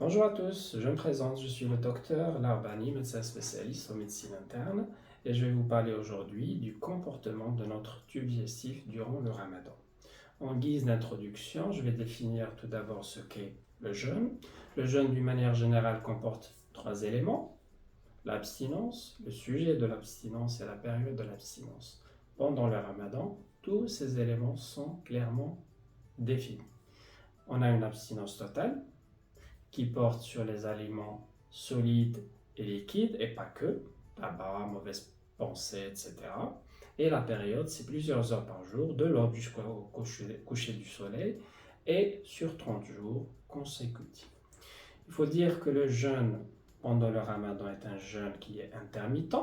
Bonjour à tous, je me présente, je suis le docteur Larbani, médecin spécialiste en médecine interne, et je vais vous parler aujourd'hui du comportement de notre tube digestif durant le ramadan. En guise d'introduction, je vais définir tout d'abord ce qu'est le jeûne. Le jeûne, d'une manière générale, comporte trois éléments: l'abstinence, le sujet de l'abstinence et la période de l'abstinence. Pendant le ramadan, tous ces éléments sont clairement définis. On a une abstinence totale, qui porte sur les aliments solides et liquides, et pas que, tabac, mauvaises pensées, etc. Et la période, c'est plusieurs heures par jour, de l'aube jusqu'au coucher du soleil, et sur 30 jours consécutifs. Il faut dire que le jeûne pendant le ramadan est un jeûne qui est intermittent,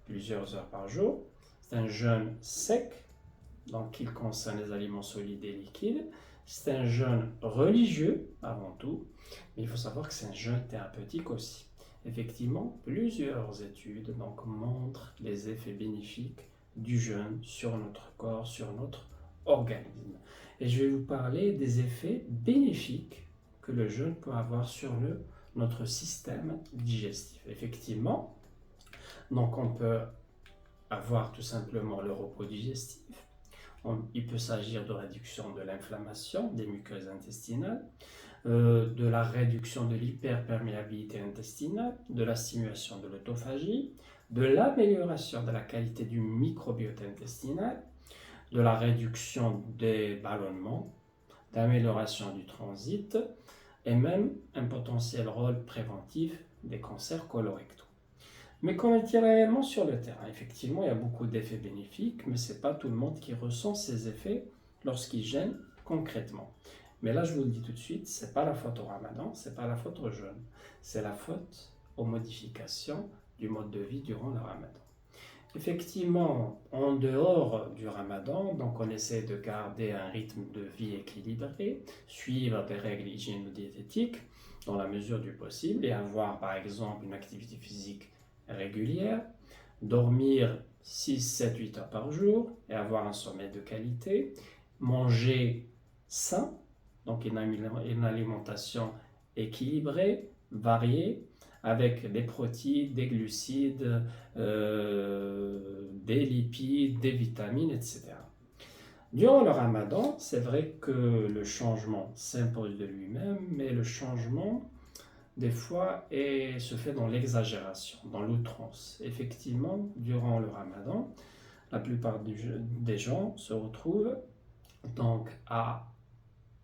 plusieurs heures par jour. C'est un jeûne sec, donc il concerne les aliments solides et liquides. C'est un jeûne religieux avant tout, mais il faut savoir que c'est un jeûne thérapeutique aussi. Effectivement, plusieurs études montrent les effets bénéfiques du jeûne sur notre corps, sur notre organisme. Et je vais vous parler des effets bénéfiques que le jeûne peut avoir sur notre système digestif. Effectivement, donc on peut avoir tout simplement le repos digestif. Il peut s'agir de réduction de l'inflammation des muqueuses intestinales, de la réduction de l'hyperperméabilité intestinale, de la stimulation de l'autophagie, de l'amélioration de la qualité du microbiote intestinal, de la réduction des ballonnements, d'amélioration du transit et même un potentiel rôle préventif des cancers colorectaux. Mais qu'en est-il réellement sur le terrain? Effectivement, il y a beaucoup d'effets bénéfiques, mais ce n'est pas tout le monde qui ressent ces effets lorsqu'il gêne concrètement. Mais là, je vous le dis tout de suite, ce n'est pas la faute au ramadan, ce n'est pas la faute au jeûne, c'est la faute aux modifications du mode de vie durant le ramadan. Effectivement, en dehors du ramadan, donc on essaie de garder un rythme de vie équilibré, suivre des règles hygiéno-diététiques dans la mesure du possible et avoir par exemple une activité physique régulière, dormir 6, 7, 8 heures par jour et avoir un sommeil de qualité, manger sain, donc une alimentation équilibrée, variée, avec des protéines, des glucides, des lipides, des vitamines, etc. Durant le ramadan, c'est vrai que le changement s'impose de lui-même, mais le changement, des fois, se fait dans l'exagération, dans l'outrance. Effectivement, durant le ramadan, la plupart des gens se retrouvent donc à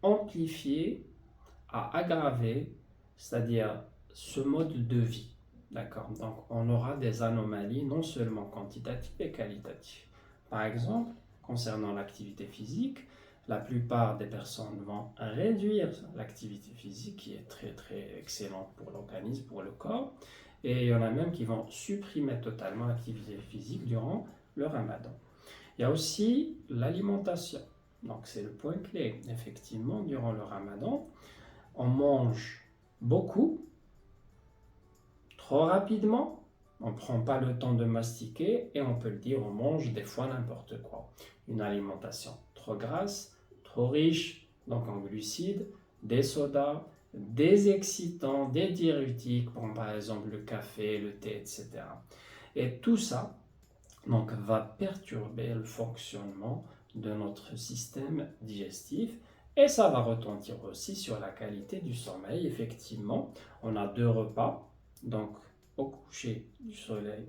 amplifier, à aggraver, c'est-à-dire ce mode de vie. D'accord? Donc, on aura des anomalies non seulement quantitatives et qualitatives. Par exemple, concernant l'activité physique, la plupart des personnes vont réduire l'activité physique, qui est très très excellente pour l'organisme, pour le corps, et il y en a même qui vont supprimer totalement l'activité physique durant le ramadan. Il y a aussi l'alimentation. Donc c'est le point clé. Effectivement, durant le ramadan, on mange beaucoup, trop rapidement, on ne prend pas le temps de mastiquer et on peut le dire, on mange des fois n'importe quoi. Une alimentation trop grasse, trop riche, donc en glucides, des sodas, des excitants, des diurétiques, comme par exemple le café, le thé, etc. Et tout ça donc, va perturber le fonctionnement de notre système digestif et ça va retentir aussi sur la qualité du sommeil. Effectivement, on a deux repas, donc au coucher du soleil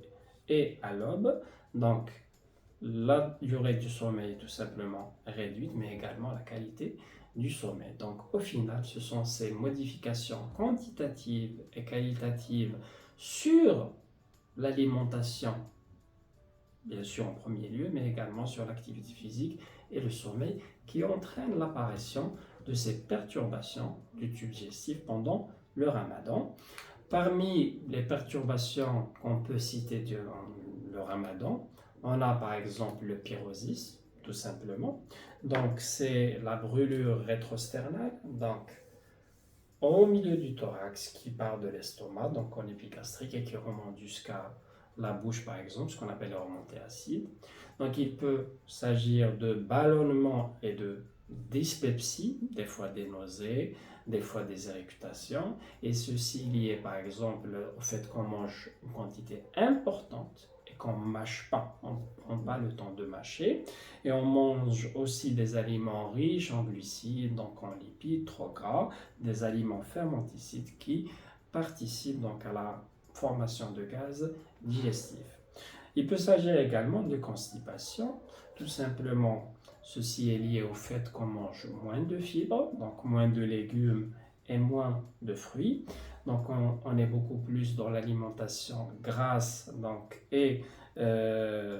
et à l'aube. Donc, la durée du sommeil est tout simplement réduite, mais également la qualité du sommeil. Donc, au final, ce sont ces modifications quantitatives et qualitatives sur l'alimentation, bien sûr en premier lieu, mais également sur l'activité physique et le sommeil, qui entraînent l'apparition de ces perturbations du tube digestif pendant le ramadan. Parmi les perturbations qu'on peut citer durant le ramadan, on a par exemple le pyrosis, tout simplement. Donc c'est la brûlure rétrosternale, donc au milieu du thorax qui part de l'estomac, donc en épigastrique et qui remonte jusqu'à la bouche par exemple, ce qu'on appelle la remontée acide. Donc il peut s'agir de ballonnement et de dyspepsie, des fois des nausées, des fois des éructations, et ceci lié par exemple au fait qu'on mange une quantité importante et qu'on ne mâche pas, on ne prend pas le temps de mâcher, et on mange aussi des aliments riches en glucides, donc en lipides, trop gras, des aliments fermenticides qui participent donc à la formation de gaz digestifs. Il peut s'agir également de constipation, tout simplement. Ceci est lié au fait qu'on mange moins de fibres, donc moins de légumes et moins de fruits. Donc on est beaucoup plus dans l'alimentation grasse et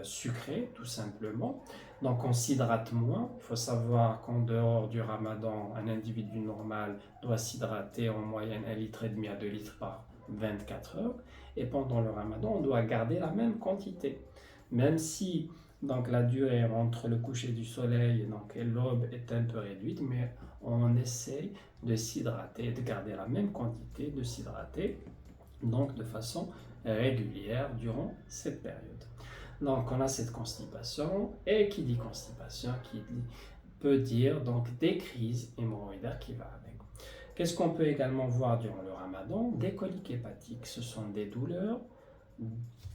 sucrée, tout simplement. Donc on s'hydrate moins. Il faut savoir qu'en dehors du ramadan, un individu normal doit s'hydrater en moyenne 1,5 litre à 2 litres par 24 heures. Et pendant le ramadan, on doit garder la même quantité. Même si donc, la durée entre le coucher du soleil et l'aube est un peu réduite, mais on essaye de s'hydrater, de garder la même quantité, de s'hydrater donc de façon régulière durant cette période. Donc on a cette constipation, et qui dit constipation peut dire donc des crises hémorroïdaires qui va avec. Qu'est-ce qu'on peut également voir durant le ramadan? Des coliques hépatiques, ce sont des douleurs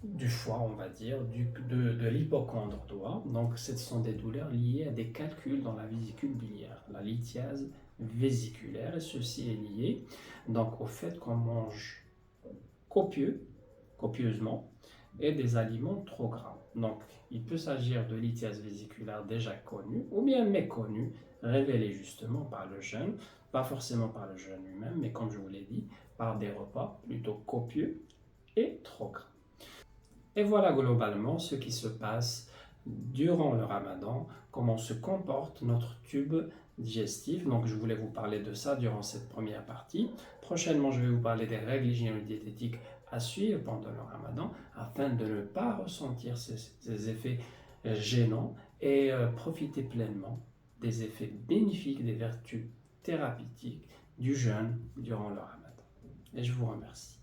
du foie, on va dire, de l'hypocondre droit. Donc ce sont des douleurs liées à des calculs dans la vésicule biliaire, la lithiase vésiculaire, et ceci est lié donc au fait qu'on mange copieusement, et des aliments trop gras. Donc, il peut s'agir de lithiase vésiculaire déjà connue ou bien méconnue, révélée justement par le jeûne, pas forcément par le jeûne lui-même, mais comme je vous l'ai dit, par des repas plutôt copieux et trop gras. Et voilà globalement ce qui se passe durant le ramadan, comment se comporte notre tube digestif. Donc je voulais vous parler de ça durant cette première partie. Prochainement, je vais vous parler des règles hygiéno-diététiques à suivre pendant le ramadan afin de ne pas ressentir ces effets gênants et profiter pleinement des effets bénéfiques, des vertus thérapeutiques du jeûne durant le ramadan. Et je vous remercie.